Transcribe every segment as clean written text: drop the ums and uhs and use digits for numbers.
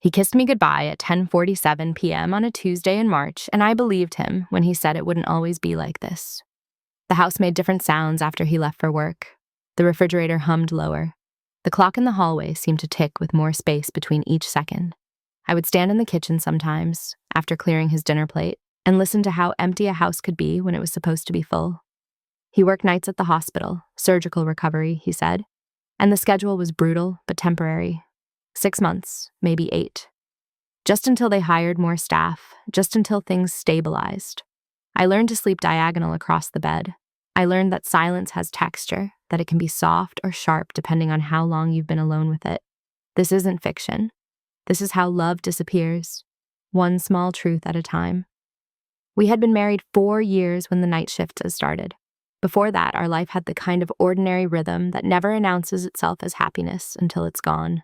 He kissed me goodbye at 10:47 p.m. on a Tuesday in March, and I believed him when he said it wouldn't always be like this. The house made different sounds after he left for work. The refrigerator hummed lower. The clock in the hallway seemed to tick with more space between each second. I would stand in the kitchen sometimes, after clearing his dinner plate, and listen to how empty a house could be when it was supposed to be full. He worked nights at the hospital, surgical recovery, he said, and the schedule was brutal but temporary. 6 months, maybe 8. Just until they hired more staff, just until things stabilized. I learned to sleep diagonal across the bed. I learned that silence has texture, that it can be soft or sharp depending on how long you've been alone with it. This isn't fiction. This is how love disappears, one small truth at a time. We had been married 4 years when the night shift had started. Before that, our life had the kind of ordinary rhythm that never announces itself as happiness until it's gone.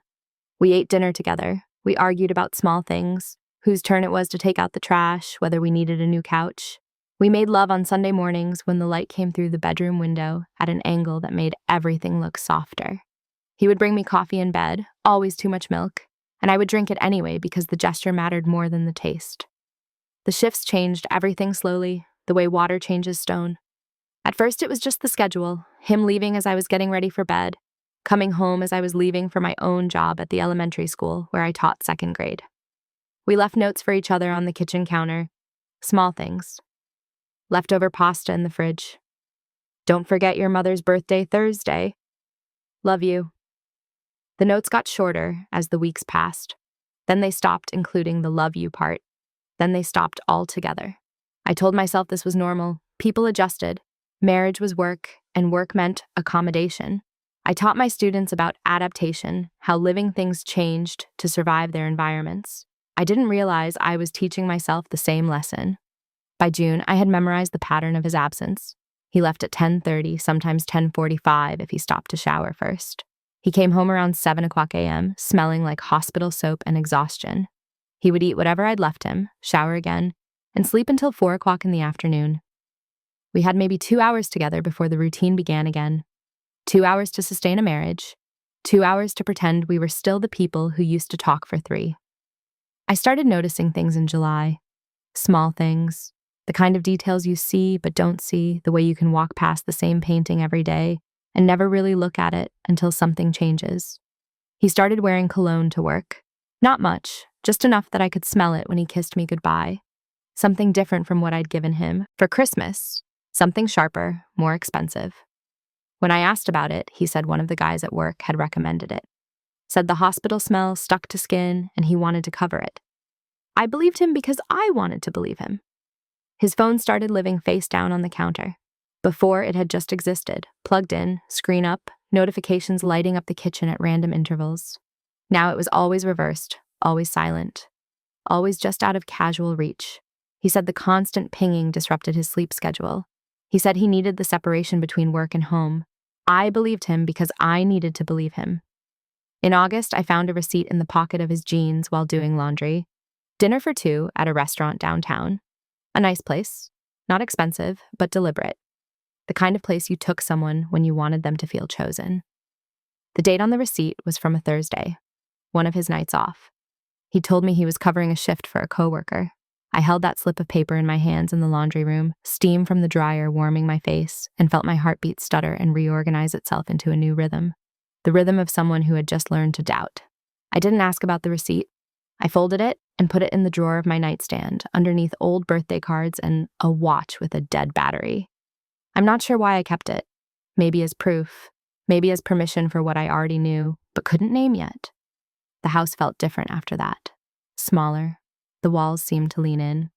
We ate dinner together. We argued about small things, whose turn it was to take out the trash, whether we needed a new couch. We made love on Sunday mornings when the light came through the bedroom window at an angle that made everything look softer. He would bring me coffee in bed, always too much milk, and I would drink it anyway because the gesture mattered more than the taste. The shifts changed everything slowly, the way water changes stone. At first, it was just the schedule, him leaving as I was getting ready for bed, coming home as I was leaving for my own job at the elementary school where I taught 2nd grade. We left notes for each other on the kitchen counter, small things. Leftover pasta in the fridge. Don't forget your mother's birthday Thursday. Love you. The notes got shorter as the weeks passed. Then they stopped including the love you part. Then they stopped altogether. I told myself this was normal. People adjusted. Marriage was work, and work meant accommodation. I taught my students about adaptation, how living things changed to survive their environments. I didn't realize I was teaching myself the same lesson. By June, I had memorized the pattern of his absence. He left at 10:30, sometimes 10:45 if he stopped to shower first. He came home around 7 o'clock a.m., smelling like hospital soap and exhaustion. He would eat whatever I'd left him, shower again, and sleep until 4 o'clock in the afternoon. We had maybe 2 hours together before the routine began again. 2 hours to sustain a marriage, 2 hours to pretend we were still the people who used to talk for 3. I started noticing things in July. Small things, the kind of details you see but don't see, the way you can walk past the same painting every day and never really look at it until something changes. He started wearing cologne to work. Not much, just enough that I could smell it when he kissed me goodbye. Something different from what I'd given him for Christmas, something sharper, more expensive. When I asked about it, he said one of the guys at work had recommended it. Said the hospital smell stuck to skin and he wanted to cover it. I believed him because I wanted to believe him. His phone started living face down on the counter. Before, it had just existed, plugged in, screen up, notifications lighting up the kitchen at random intervals. Now it was always reversed, always silent, always just out of casual reach. He said the constant pinging disrupted his sleep schedule. He said he needed the separation between work and home. I believed him because I needed to believe him. In August, I found a receipt in the pocket of his jeans while doing laundry. Dinner for 2 at a restaurant downtown. A nice place. Not expensive, but deliberate. The kind of place you took someone when you wanted them to feel chosen. The date on the receipt was from a Thursday, one of his nights off. He told me he was covering a shift for a coworker. I held that slip of paper in my hands in the laundry room, steam from the dryer warming my face, and felt my heartbeat stutter and reorganize itself into a new rhythm. The rhythm of someone who had just learned to doubt. I didn't ask about the receipt. I folded it and put it in the drawer of my nightstand, underneath old birthday cards and a watch with a dead battery. I'm not sure why I kept it. Maybe as proof, maybe as permission for what I already knew, but couldn't name yet. The house felt different after that. Smaller. The walls seemed to lean in.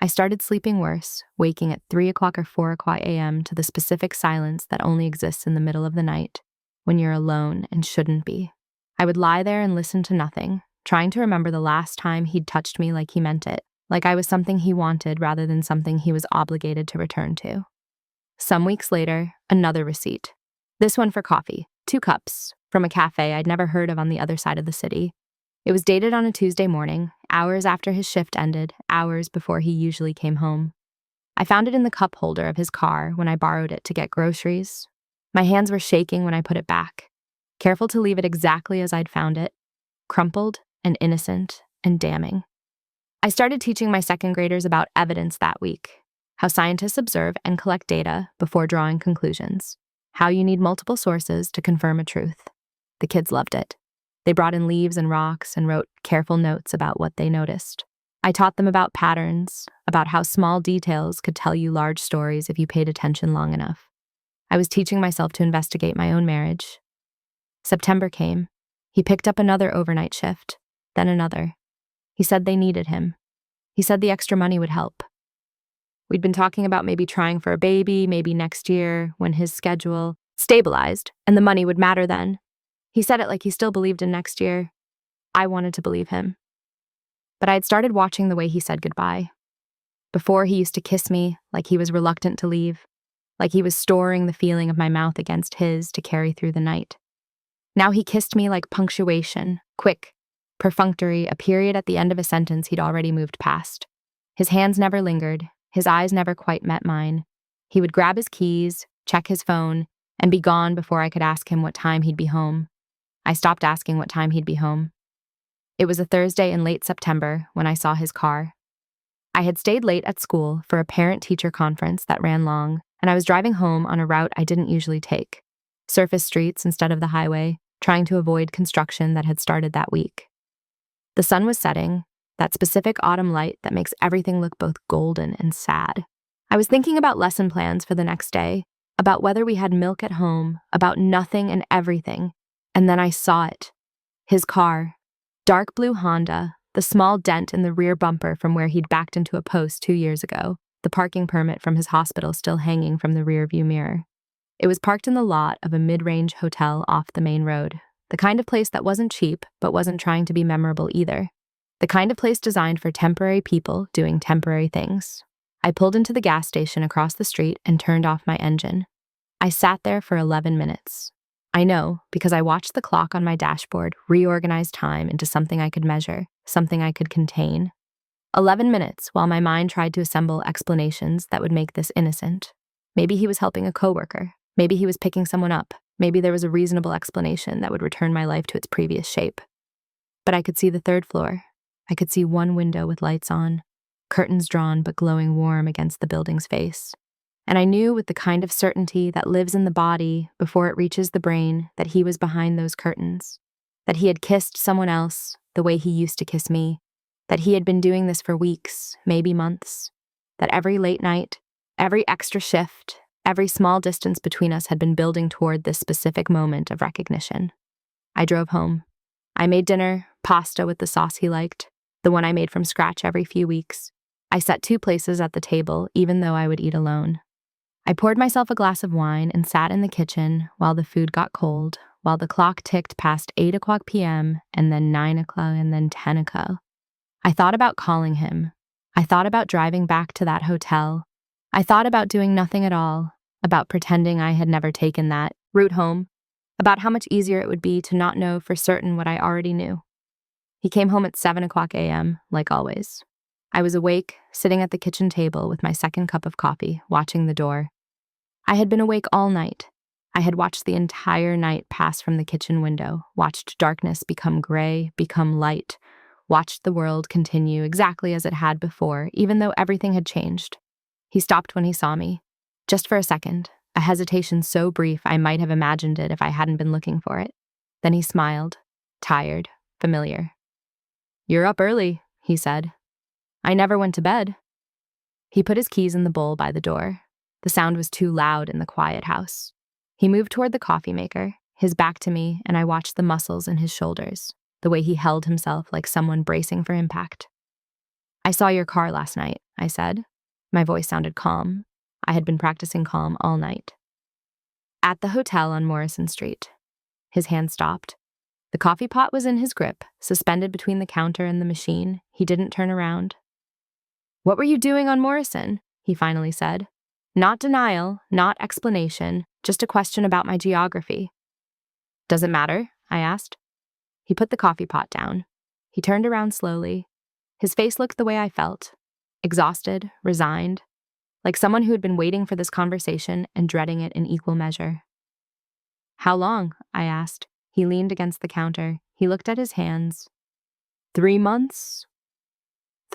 I started sleeping worse, waking at 3 o'clock or 4 o'clock a.m. to the specific silence that only exists in the middle of the night, when you're alone and shouldn't be. I would lie there and listen to nothing, trying to remember the last time he'd touched me like he meant it, like I was something he wanted rather than something he was obligated to return to. Some weeks later, another receipt. This one for coffee, 2 cups, from a cafe I'd never heard of on the other side of the city. It was dated on a Tuesday morning, hours after his shift ended, hours before he usually came home. I found it in the cup holder of his car when I borrowed it to get groceries. My hands were shaking when I put it back, careful to leave it exactly as I'd found it, crumpled and innocent and damning. I started teaching my second graders about evidence that week, how scientists observe and collect data before drawing conclusions, how you need multiple sources to confirm a truth. The kids loved it. They brought in leaves and rocks and wrote careful notes about what they noticed. I taught them about patterns, about how small details could tell you large stories if you paid attention long enough. I was teaching myself to investigate my own marriage. September came. He picked up another overnight shift, then another. He said they needed him. He said the extra money would help. We'd been talking about maybe trying for a baby, maybe next year, when his schedule stabilized and the money would matter then. He said it like he still believed in next year. I wanted to believe him. But I had started watching the way he said goodbye. Before, he used to kiss me like he was reluctant to leave, like he was storing the feeling of my mouth against his to carry through the night. Now he kissed me like punctuation, quick, perfunctory, a period at the end of a sentence he'd already moved past. His hands never lingered, his eyes never quite met mine. He would grab his keys, check his phone, and be gone before I could ask him what time he'd be home. I stopped asking what time he'd be home. It was a Thursday in late September when I saw his car. I had stayed late at school for a parent-teacher conference that ran long, and I was driving home on a route I didn't usually take, surface streets instead of the highway, trying to avoid construction that had started that week. The sun was setting, that specific autumn light that makes everything look both golden and sad. I was thinking about lesson plans for the next day, about whether we had milk at home, about nothing and everything, and then I saw it. His car, dark blue Honda, the small dent in the rear bumper from where he'd backed into a post 2 years ago, the parking permit from his hospital still hanging from the rearview mirror. It was parked in the lot of a mid-range hotel off the main road, the kind of place that wasn't cheap but wasn't trying to be memorable either, the kind of place designed for temporary people doing temporary things. I pulled into the gas station across the street and turned off my engine. I sat there for 11 minutes. I know because I watched the clock on my dashboard reorganize time into something I could measure, something I could contain. 11 minutes while my mind tried to assemble explanations that would make this innocent. Maybe he was helping a coworker. Maybe he was picking someone up. Maybe there was a reasonable explanation that would return my life to its previous shape. But I could see the third floor. I could see one window with lights on, curtains drawn but glowing warm against the building's face. And I knew with the kind of certainty that lives in the body before it reaches the brain that he was behind those curtains, that he had kissed someone else the way he used to kiss me, that he had been doing this for weeks, maybe months, that every late night, every extra shift, every small distance between us had been building toward this specific moment of recognition. I drove home. I made dinner, pasta with the sauce he liked, the one I made from scratch every few weeks. I set 2 places at the table, even though I would eat alone. I poured myself a glass of wine and sat in the kitchen while the food got cold, while the clock ticked past 8 o'clock p.m. and then 9 o'clock and then 10 o'clock. I thought about calling him. I thought about driving back to that hotel. I thought about doing nothing at all, about pretending I had never taken that route home, about how much easier it would be to not know for certain what I already knew. He came home at 7 o'clock a.m., like always. I was awake, sitting at the kitchen table with my second cup of coffee, watching the door. I had been awake all night. I had watched the entire night pass from the kitchen window, watched darkness become gray, become light, watched the world continue exactly as it had before, even though everything had changed. He stopped when he saw me. Just for a second, a hesitation so brief I might have imagined it if I hadn't been looking for it. Then he smiled, tired, familiar. "You're up early," he said. "I never went to bed." He put his keys in the bowl by the door. The sound was too loud in the quiet house. He moved toward the coffee maker, his back to me, and I watched the muscles in his shoulders, the way he held himself like someone bracing for impact. "I saw your car last night," I said. My voice sounded calm. I had been practicing calm all night. "At the hotel on Morrison Street." His hand stopped. The coffee pot was in his grip, suspended between the counter and the machine. He didn't turn around. "What were you doing on Morrison?" he finally said. Not denial, not explanation, just a question about my geography. "Does it matter?" I asked. He put the coffee pot down. He turned around slowly. His face looked the way I felt, exhausted, resigned, like someone who had been waiting for this conversation and dreading it in equal measure. "How long?" I asked. He leaned against the counter. He looked at his hands. 3 months?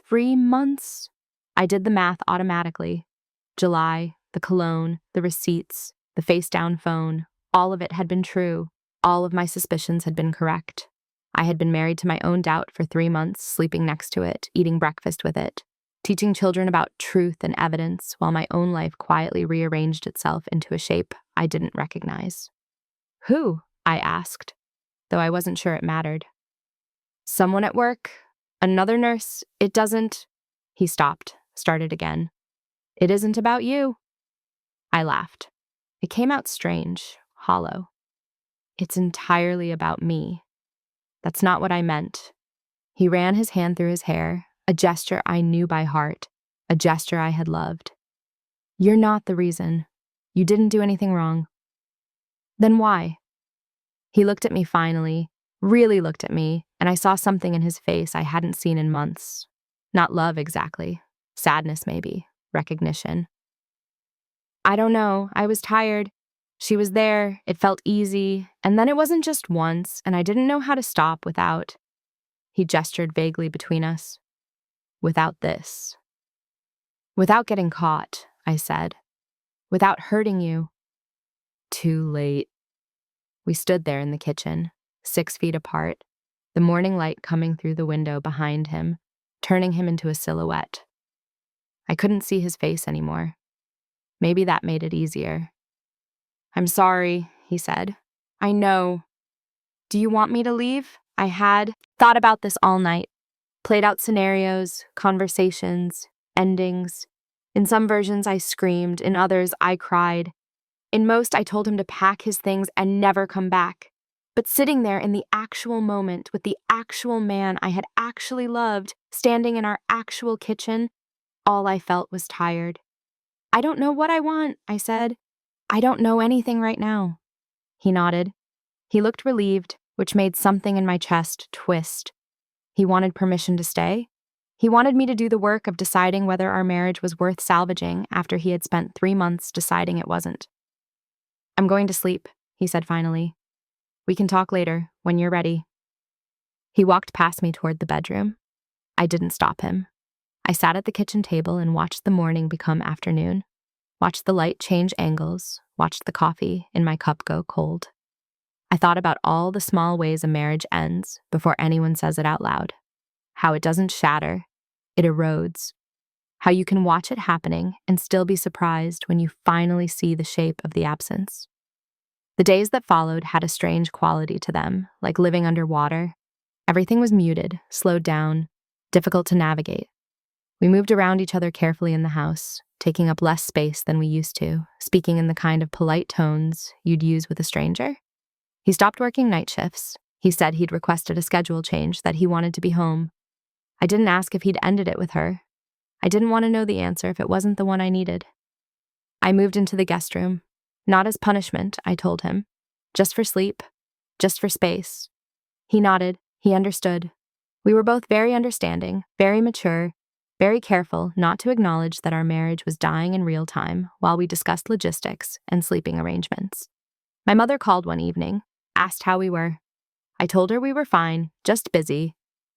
3 months? I did the math automatically. July, the cologne, the receipts, the face-down phone, all of it had been true. All of my suspicions had been correct. I had been married to my own doubt for 3 months, sleeping next to it, eating breakfast with it, teaching children about truth and evidence while my own life quietly rearranged itself into a shape I didn't recognize. Who? I asked, though I wasn't sure it mattered. Someone at work? Another nurse? It doesn't... He stopped, started again. It isn't about you. I laughed. It came out strange, hollow. It's entirely about me. That's not what I meant. He ran his hand through his hair, a gesture I knew by heart, a gesture I had loved. You're not the reason. You didn't do anything wrong. Then why? He looked at me finally, really looked at me, and I saw something in his face I hadn't seen in months. Not love exactly. Sadness maybe. Recognition. I don't know. I was tired. She was there. It felt easy. And then it wasn't just once, and I didn't know how to stop without... He gestured vaguely between us. Without this. Without getting caught, I said. Without hurting you. Too late. We stood there in the kitchen, 6 feet apart, the morning light coming through the window behind him, turning him into a silhouette. I couldn't see his face anymore. Maybe that made it easier. I'm sorry, he said. I know. Do you want me to leave? I had thought about this all night. Played out scenarios, conversations, endings. In some versions, I screamed. In others, I cried. In most, I told him to pack his things and never come back. But sitting there in the actual moment with the actual man I had actually loved, standing in our actual kitchen, all I felt was tired. I don't know what I want, I said. I don't know anything right now. He nodded. He looked relieved, which made something in my chest twist. He wanted permission to stay. He wanted me to do the work of deciding whether our marriage was worth salvaging after he had spent 3 months deciding it wasn't. I'm going to sleep, he said finally. We can talk later, when you're ready. He walked past me toward the bedroom. I didn't stop him. I sat at the kitchen table and watched the morning become afternoon, watched the light change angles, watched the coffee in my cup go cold. I thought about all the small ways a marriage ends before anyone says it out loud. How it doesn't shatter, it erodes. How you can watch it happening and still be surprised when you finally see the shape of the absence. The days that followed had a strange quality to them, like living underwater. Everything was muted, slowed down, difficult to navigate. We moved around each other carefully in the house, taking up less space than we used to, speaking in the kind of polite tones you'd use with a stranger. He stopped working night shifts. He said he'd requested a schedule change, that he wanted to be home. I didn't ask if he'd ended it with her. I didn't want to know the answer if it wasn't the one I needed. I moved into the guest room. Not as punishment, I told him. Just for sleep. Just for space. He nodded. He understood. We were both very understanding, very mature, very careful not to acknowledge that our marriage was dying in real time while we discussed logistics and sleeping arrangements. My mother called one evening, asked how we were. I told her we were fine, just busy.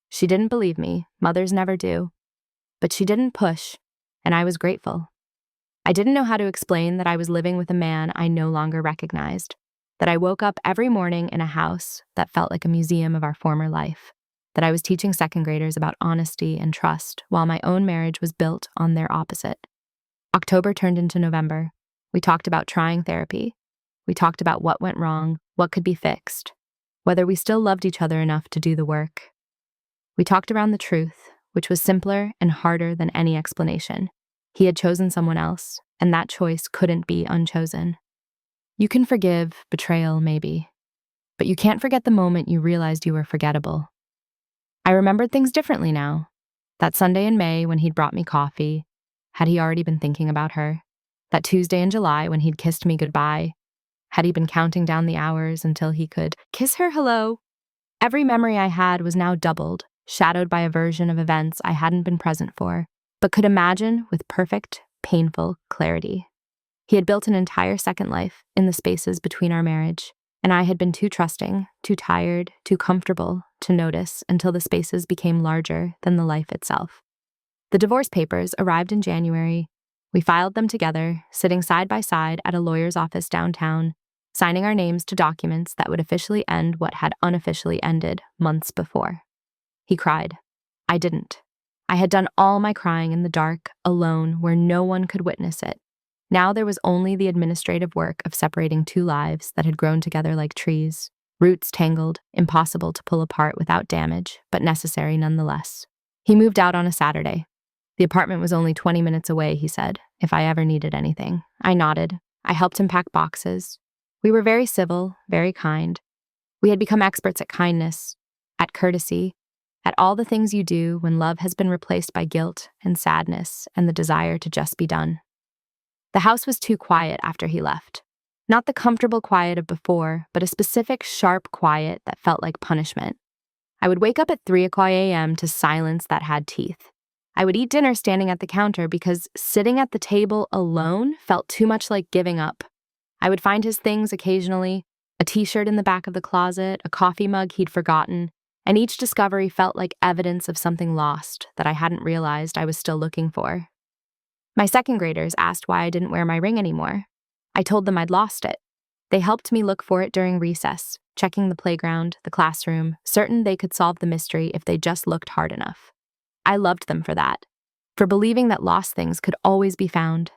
She didn't believe me. Mothers never do. But she didn't push, and I was grateful. I didn't know how to explain that I was living with a man I no longer recognized, that I woke up every morning in a house that felt like a museum of our former life, that I was teaching second graders about honesty and trust while my own marriage was built on their opposite. October turned into November. We talked about trying therapy. We talked about what went wrong, what could be fixed, whether we still loved each other enough to do the work. We talked around the truth, which was simpler and harder than any explanation. He had chosen someone else, and that choice couldn't be unchosen. You can forgive betrayal, maybe, but you can't forget the moment you realized you were forgettable. I remembered things differently now. That Sunday in May when he'd brought me coffee, had he already been thinking about her? That Tuesday in July when he'd kissed me goodbye, had he been counting down the hours until he could kiss her hello? Every memory I had was now doubled, shadowed by a version of events I hadn't been present for, but could imagine with perfect, painful clarity. He had built an entire second life in the spaces between our marriage, and I had been too trusting, too tired, too comfortable to notice until the spaces became larger than the life itself. The divorce papers arrived in January. We filed them together, sitting side by side at a lawyer's office downtown, signing our names to documents that would officially end what had unofficially ended months before. He cried. I didn't. I had done all my crying in the dark, alone, where no one could witness it. Now there was only the administrative work of separating two lives that had grown together like trees, roots tangled, impossible to pull apart without damage, but necessary nonetheless. He moved out on a Saturday. The apartment was only 20 minutes away, he said, if I ever needed anything. I nodded. I helped him pack boxes. We were very civil, very kind. We had become experts at kindness, at courtesy, at all the things you do when love has been replaced by guilt and sadness and the desire to just be done. The house was too quiet after he left. Not the comfortable quiet of before, but a specific, sharp quiet that felt like punishment. I would wake up at 3 a.m. to silence that had teeth. I would eat dinner standing at the counter because sitting at the table alone felt too much like giving up. I would find his things occasionally, a t-shirt in the back of the closet, a coffee mug he'd forgotten, and each discovery felt like evidence of something lost that I hadn't realized I was still looking for. My second graders asked why I didn't wear my ring anymore. I told them I'd lost it. They helped me look for it during recess, checking the playground, the classroom, certain they could solve the mystery if they just looked hard enough. I loved them for that, for believing that lost things could always be found.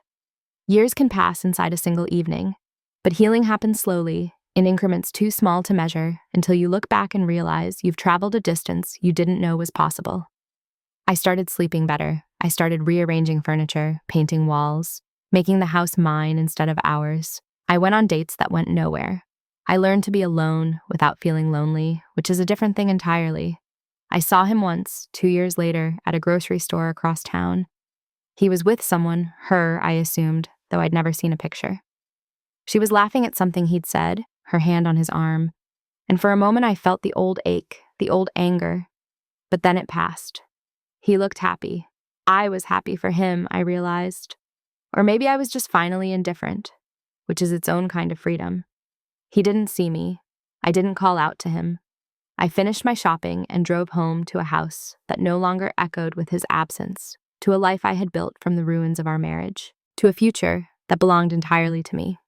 Years can pass inside a single evening, but healing happens slowly, in increments too small to measure, until you look back and realize you've traveled a distance you didn't know was possible. I started sleeping better. I started rearranging furniture, painting walls, making the house mine instead of ours. I went on dates that went nowhere. I learned to be alone without feeling lonely, which is a different thing entirely. I saw him once, 2 years later, at a grocery store across town. He was with someone, her, I assumed, though I'd never seen a picture. She was laughing at something he'd said, her hand on his arm, and for a moment I felt the old ache, the old anger. But then it passed. He looked happy. I was happy for him, I realized. Or maybe I was just finally indifferent, which is its own kind of freedom. He didn't see me. I didn't call out to him. I finished my shopping and drove home to a house that no longer echoed with his absence, to a life I had built from the ruins of our marriage, to a future that belonged entirely to me.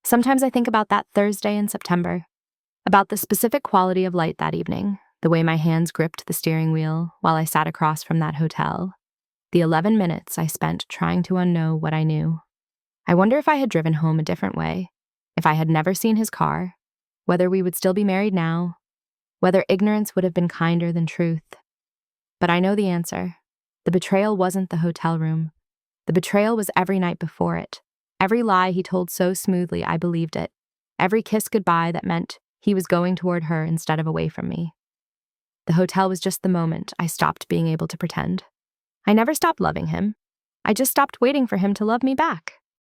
Sometimes I think about that Thursday in September, about the specific quality of light that evening, the way my hands gripped the steering wheel while I sat across from that hotel, the 11 minutes I spent trying to unknow what I knew. I wonder if I had driven home a different way, if I had never seen his car, whether we would still be married now, whether ignorance would have been kinder than truth. But I know the answer. The betrayal wasn't the hotel room. The betrayal was every night before it. Every lie he told so smoothly I believed it. Every kiss goodbye that meant he was going toward her instead of away from me. The hotel was just the moment I stopped being able to pretend. I never stopped loving him. I just stopped waiting for him to love me back.